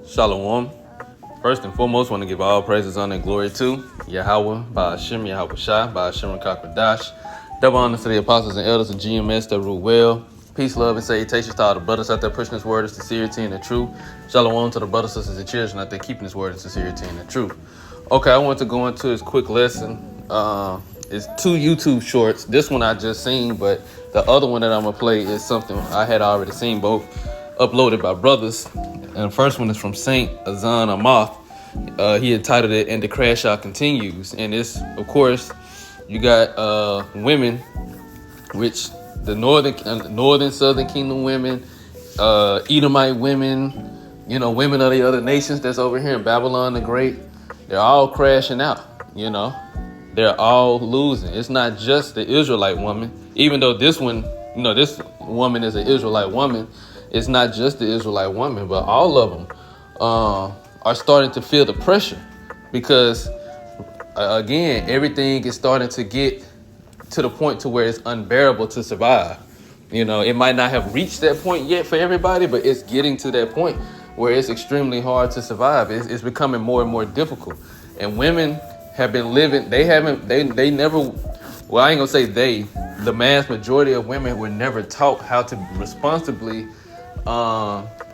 Shalom. First and foremost, want to give all praises, honor, and glory to Yahweh, Ba'ashem, Yahweh Shai, Ba'ashem, Kakwadash. Double honor to the apostles and elders of GMS that rule well. Peace, love, and salutations to all the brothers out there pushing this word of sincerity and the truth. Shalom to the brothers, sisters, and children out there keeping this word of sincerity and the truth. Okay, I want to go into this quick lesson. It's two YouTube shorts. This one I just seen, but the other one that I'm going to play is something I had already seen, both uploaded by brothers. And the first one is from Saint Azan Amath. He entitled it, "And the Crash Out Continues." And it's, of course, you got women, which the northern southern kingdom women, Edomite women, women of the other nations that's over here in Babylon the Great, they're all crashing out, They're all losing. It's not just the Israelite woman, even though this one, this woman is an Israelite woman. It's not just the Israelite woman, but all of them are starting to feel the pressure because, again, everything is starting to get to the point to where it's unbearable to survive. It might not have reached that point yet for everybody, but it's getting to that point where it's extremely hard to survive. It's becoming more and more difficult. And women have been living, they never, well, I ain't gonna say the mass majority of women were never taught how to responsibly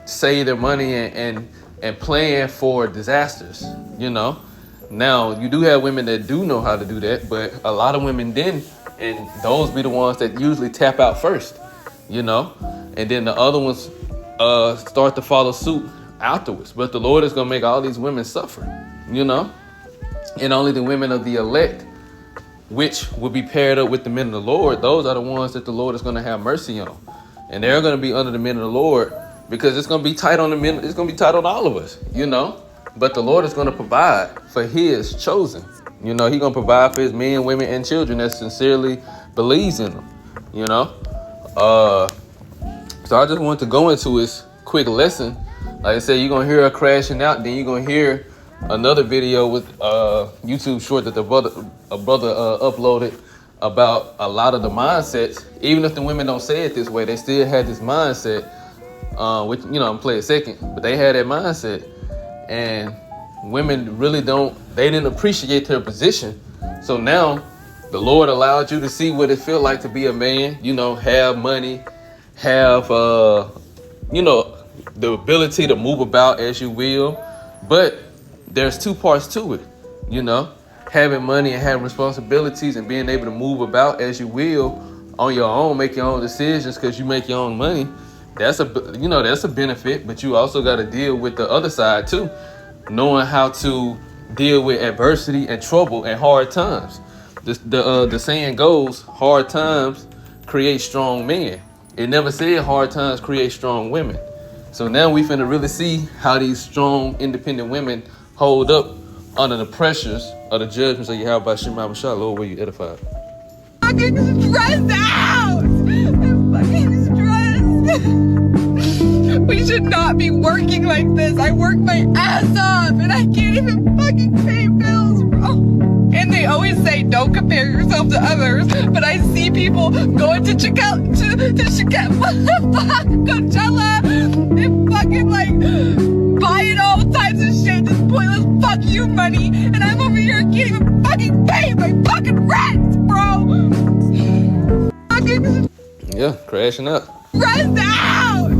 save their money and plan for disasters. Now you do have women that do know how to do that, but a lot of women didn't, and those be the ones that usually tap out first, and then the other ones start to follow suit afterwards. But the Lord is gonna make all these women suffer, and only the women of the elect, which will be paired up with the men of the Lord, those are the ones that the Lord is going to have mercy on. And they're going to be under the men of the Lord because it's going to be tight on the men. It's going to be tight on all of us, But the Lord is going to provide for his chosen. He's going to provide for his men, women, and children that sincerely believes in them, So I just want to go into this quick lesson. Like I said, you're going to hear her crashing out. Then you're going to hear another video with YouTube short that a brother uploaded about a lot of the mindsets. Even if the women don't say it this way, they still had this mindset, which, I'm gonna play a second, but they had that mindset. And women really they didn't appreciate their position. So now the Lord allowed you to see what it felt like to be a man, have money, have, the ability to move about as you will. But there's two parts to it, having money and having responsibilities and being able to move about as you will on your own, make your own decisions because you make your own money. That's a benefit, but you also got to deal with the other side too, knowing how to deal with adversity and trouble and hard times. The saying goes, hard times create strong men. It never said hard times create strong women. So now we finna really see how these strong, independent women hold up under the pressures of the judgments of Yahweh Shema Shah. Lord, where you edified. I'm fucking stressed out. I'm fucking stressed. We should not be working like this. I work my ass off and I can't even fucking pay bills, bro. And they always say don't compare yourself to others, but I see people going to Coachella and fucking buying all types of shit, this pointless fuck you money, and I'm over here can't even fucking pay my fucking rent, bro. Fucking Crashing up. Stressed out.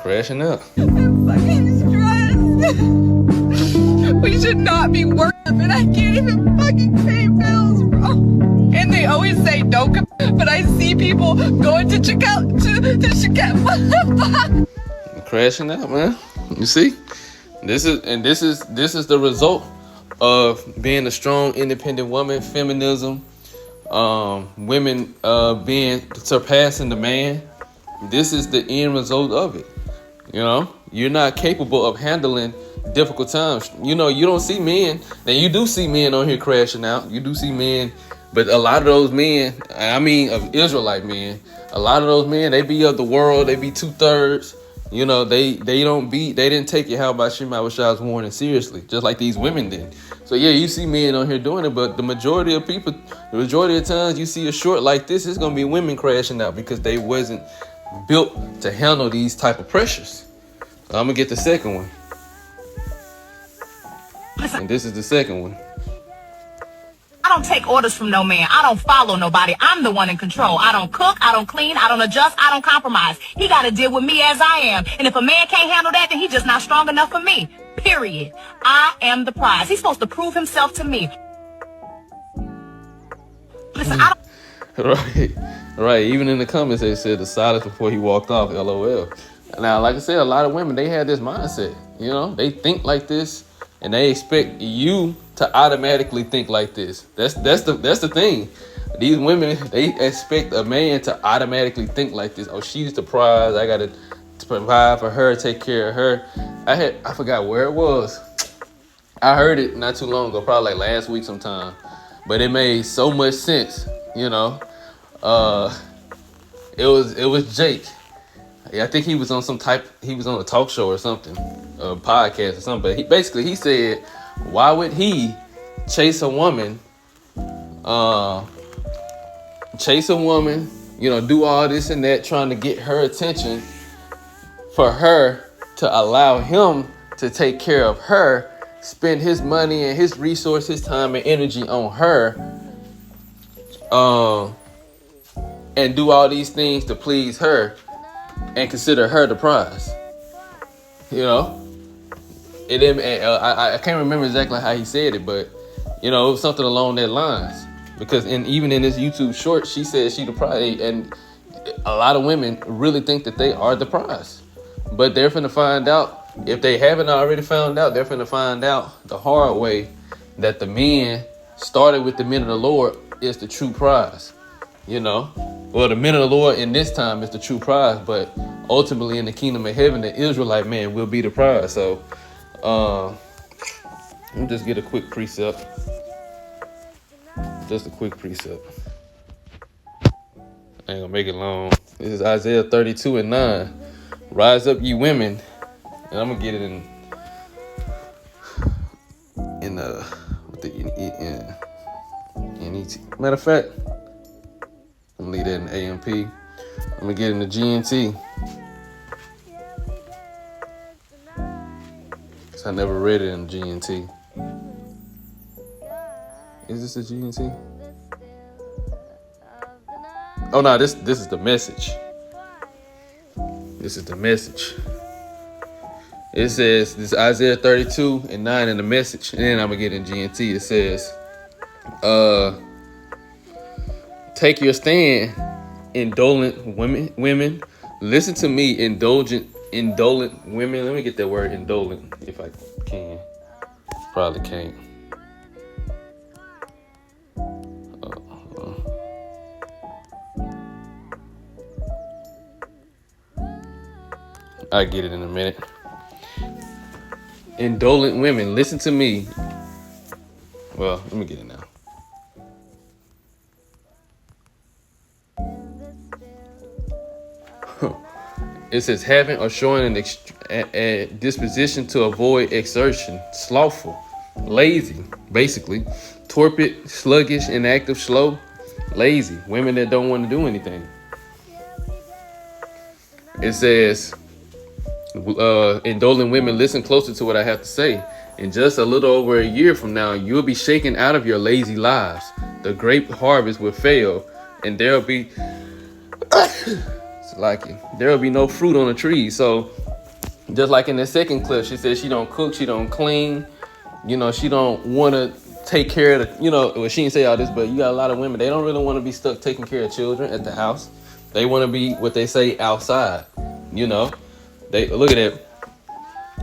Crashing up. I'm fucking stressed. We should not be working, and I can't even fucking pay bills, bro. And they always say don't compare, but I see people going to Chicago. Crashing out, man. You see, this is the result of being a strong, independent woman, feminism, women being surpassing the man. This is the end result of it. You're not capable of handling difficult times. You don't see men. Now you do see men on here crashing out. You do see men, but a lot of those men, of Israelite men, a lot of those men, they be of the world. They be 2/3. They didn't take it how about Shema Shah's warning seriously, just like these women did. So yeah, you see men on here doing it, but the majority of times you see a short like this, it's gonna be women crashing out because they wasn't built to handle these type of pressures. I'm gonna get the second one. And this is the second one. I don't take orders from no man. I don't follow nobody. I'm the one in control. I don't cook. I don't clean. I don't adjust. I don't compromise. He got to deal with me as I am. And if a man can't handle that, then he's just not strong enough for me. Period. I am the prize. He's supposed to prove himself to me. Listen, I don't... Right. Even in the comments, they said the silence before he walked off, LOL. Now, like I said, a lot of women, they have this mindset. You know, they think like this, and they expect you to automatically think like this. That's the thing. These women, they expect a man to automatically think like this. Oh, she's the prize. I gotta provide for her, take care of her. I forgot where it was. I heard it not too long ago, probably like last week sometime. But it made so much sense, you know. It was Jake. Yeah, I think he was on a talk show or something, a podcast or something. But he said, why would he chase a woman, you know, do all this and that, trying to get her attention for her to allow him to take care of her, spend his money and his resources, his time and energy on her, and do all these things to please her and consider her the prize, you know? I can't remember exactly how he said it, but you know, it was something along that lines. Because even in this YouTube short, she said she the prize, and a lot of women really think that they are the prize. But they're finna find out, if they haven't already found out, they're finna find out the hard way that the men started with the men of the Lord is the true prize, you know? Well, the men of the Lord in this time is the true prize, but ultimately in the kingdom of heaven, the Israelite man will be the prize. So, let me just get a quick precept. Just a quick precept. I ain't gonna make it long. This is Isaiah 32:9. Rise up, ye women. And I'm gonna get it in with the NET. Matter of fact, I'm gonna leave that in AMP. I'm gonna get in the GNT. Cause I never read it in GNT. Is this a GNT? Oh no, this is the message. This is the message. It says, this is Isaiah 32:9 in the message. And then I'm gonna get in GNT. It says, take your stand, indolent women. Listen to me, indolent women. Let me get that word indolent if I can. Probably can't. I'll get it in a minute. Indolent women, listen to me. Well, let me get it now. It says having or showing a disposition to avoid exertion, slothful, lazy, basically, torpid, sluggish, inactive, slow, lazy, women that don't want to do anything. It says, indolent women, listen closer to what I have to say. In just a little over a year from now, you'll be shaken out of your lazy lives. The grape harvest will fail, and there'll be there'll be no fruit on the tree. So, just like in the second clip, she said she don't cook, she don't clean, you know, she don't want to take care of the, you know, well, she didn't say all this, but you got a lot of women, they don't really want to be stuck taking care of children at the house. They want to be what they say outside, you know. They look at that.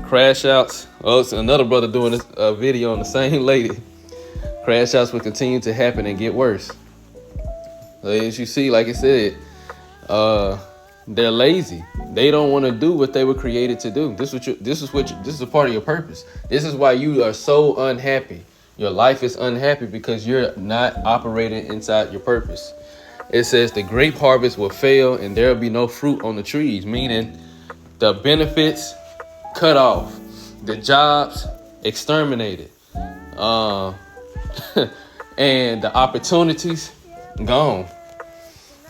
Crash outs. Oh, it's another brother doing this video on the same lady. Crash outs will continue to happen and get worse. So as you see, like I said, they're lazy. They don't want to do what they were created to do. This is a part of your purpose. This is why you are so unhappy. Your life is unhappy because you're not operating inside your purpose. It says the grape harvest will fail and there will be no fruit on the trees, meaning the benefits cut off, the jobs exterminated, and the opportunities gone,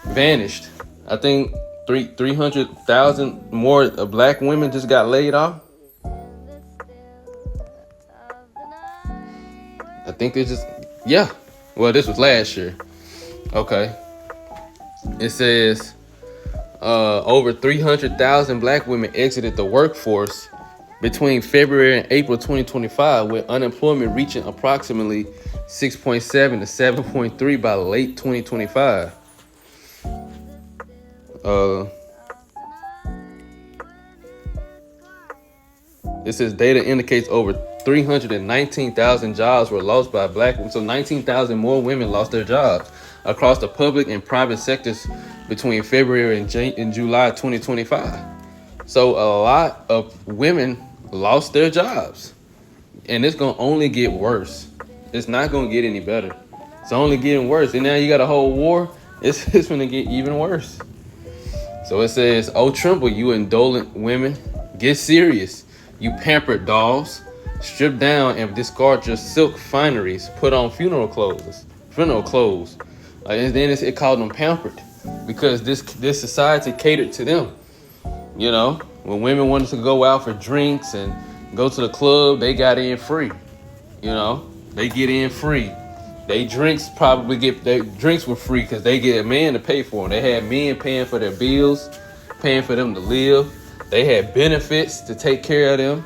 vanished. I think 300,000 more black women just got laid off. I think they just, yeah. Well, this was last year. Okay. It says over 300,000 black women exited the workforce between February and April 2025, with unemployment reaching approximately 6.7 to 7.3 by late 2025. It says data indicates over 319,000 jobs were lost by black women. So 19,000 more women lost their jobs across the public and private sectors between February and July 2025. So a lot of women lost their jobs, and it's gonna only get worse. It's not gonna get any better. It's only getting worse. And now you got a whole war. It's gonna get even worse. So it says, "Oh, tremble, you indolent women. Get serious, you pampered dolls. Strip down and discard your silk fineries. Put on funeral clothes. And then it called them pampered because this society catered to them. You know, when women wanted to go out for drinks and go to the club, they got in free. You know, they get in free. Their drinks were free because they get a man to pay for them. They had men paying for their bills, paying for them to live. They had benefits to take care of them.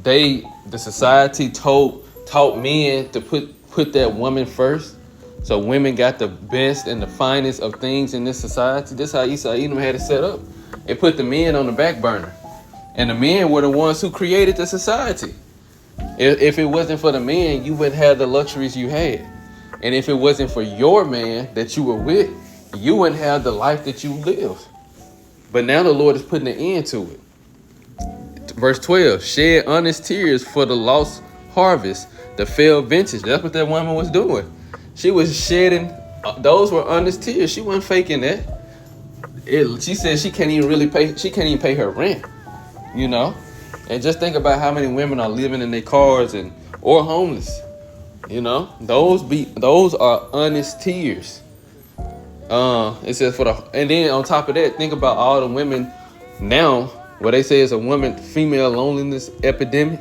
The society taught men to put that woman first. So women got the best and the finest of things in this society. This is how Esau Edom had it set up. It put the men on the back burner. And the men were the ones who created the society. If it wasn't for the men, you wouldn't have the luxuries you had. And if it wasn't for your man that you were with, you wouldn't have the life that you lived. But now the Lord is putting an end to it. Verse 12, shed honest tears for the lost harvest, the failed vintage. That's what that woman was doing. She was shedding, those were honest tears. She wasn't faking that. She said she can't even pay her rent, you know? And just think about how many women are living in their cars or homeless, you know? Those are honest tears. It says and then on top of that, think about all the women now. What they say is a female loneliness epidemic.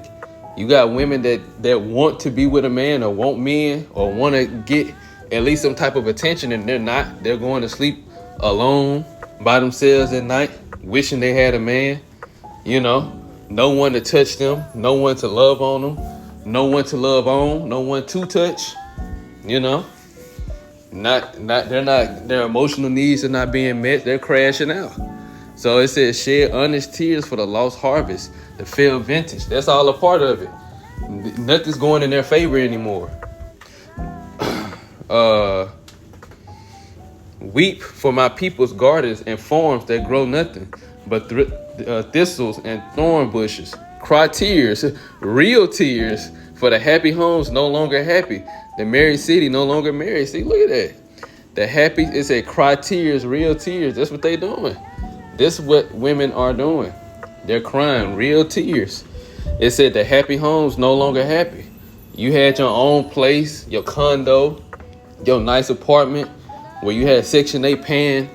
You got women that want to be with a man or want men or want to get at least some type of attention, and they're not. They're going to sleep alone by themselves at night, wishing they had a man. You know, no one to touch them, no one to love on them, no one to love on, no one to touch. You know, their emotional needs are not being met. They're crashing out. So it says, shed honest tears for the lost harvest, the failed vintage. That's all a part of it. Nothing's going in their favor anymore. Weep for my people's gardens and farms that grow nothing but thistles and thorn bushes. Cry tears, real tears, for the happy homes no longer happy. The married city no longer married. See, look at that. The happy, it said cry tears, real tears. That's what they doing. This is what women are doing. They're crying real tears. It said the happy homes no longer happy. You had your own place, your condo, your nice apartment where you had Section 8 paying,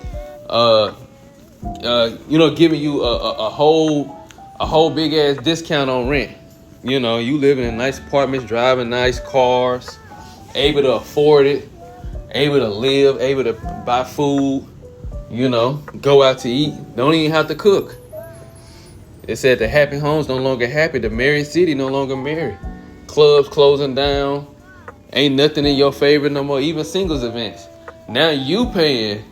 giving you a whole big ass discount on rent. You know, you living in nice apartments, driving nice cars, able to afford it, able to live, able to buy food. You know, go out to eat. Don't even have to cook. It said the happy homes no longer happy. The married city no longer married. Clubs closing down. Ain't nothing in your favor no more. Even singles events. Now you paying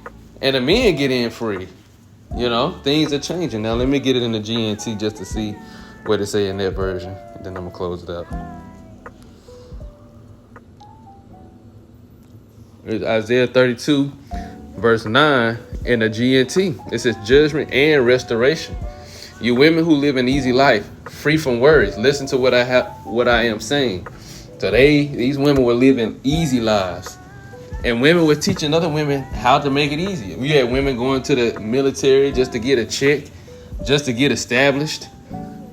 and the men get in free. You know, things are changing. Now let me get it in the GNT just to see what it say in that version. And then I'm going to close it out. It's Isaiah 32, verse 9 in the GNT. It says judgment and restoration. You women who live an easy life, free from worries, listen to what I am saying. So these women were living easy lives. And women were teaching other women how to make it easier. We had women going to the military just to get a check, just to get established.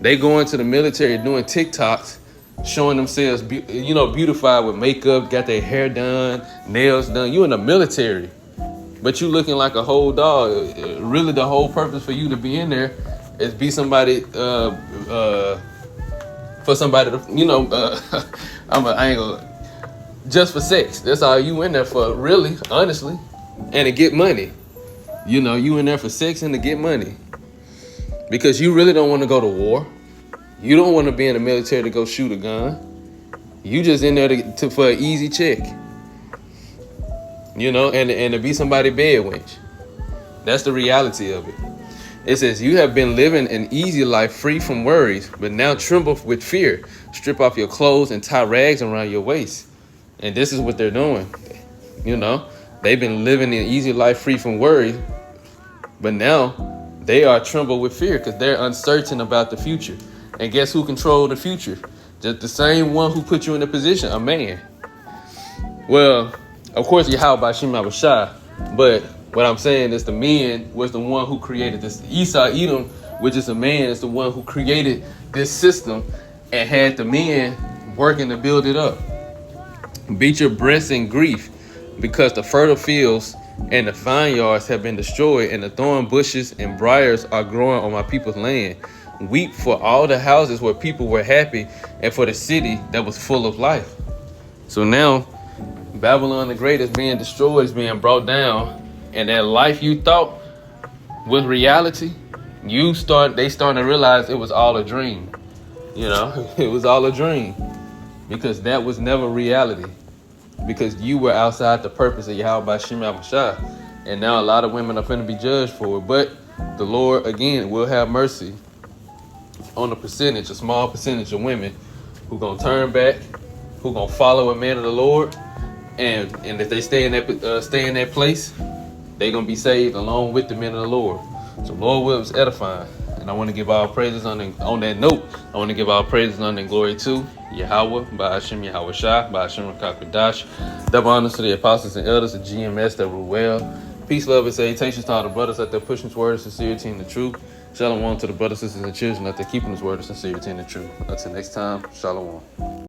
They going to the military doing TikToks, showing themselves, beautified with makeup, got their hair done, nails done. You in the military, but you looking like a whole dog. Really, the whole purpose for you to be in there is be somebody for somebody to, I ain't gonna, just for sex. That's all you in there for, really, honestly, and to get money. You in there for sex and to get money. Because you really don't want to go to war. You don't want to be in the military to go shoot a gun. You just in there for an easy check. And to be somebody's bed wench. That's the reality of it. It says, you have been living an easy life free from worries, but now tremble with fear. Strip off your clothes and tie rags around your waist. And this is what they're doing. They've been living an easy life free from worry, but now they are tremble with fear because they're uncertain about the future. And guess who controls the future? Just the same one who put you in the position, a man. Well, of course, Yahweh Bashim Abashai, but what I'm saying is the man was the one who created this. Esau Edom, which is a man, is the one who created this system and had the men working to build it up. Beat your breasts in grief because the fertile fields and the vineyards have been destroyed and the thorn bushes and briars are growing on my people's land. Weep for all the houses where people were happy and for the city that was full of life. So now Babylon the Great is being destroyed, is being brought down. And that life you thought was reality, they starting to realize it was all a dream. It was all a dream. Because that was never reality. Because you were outside the purpose of Yahweh Bashim Abashai. And now a lot of women are going to be judged for it. But the Lord, again, will have mercy on a small percentage of women who going to turn back, who going to follow a man of the Lord. And if they stay in that place, they're going to be saved along with the men of the Lord. So Lord will is edifying. And I want to give all praises on that note. I want to give all praises on and glory to Yahweh, by Hashem Yahweh Shai, by Hashem Kakadash. Double honors to the apostles and elders of GMS that rule well. Peace, love, and salutations to all the brothers out there pushing his word of sincerity and the truth. Shalom to the brothers, sisters, and children out there keeping his word of sincerity and the truth. Until next time, shalom.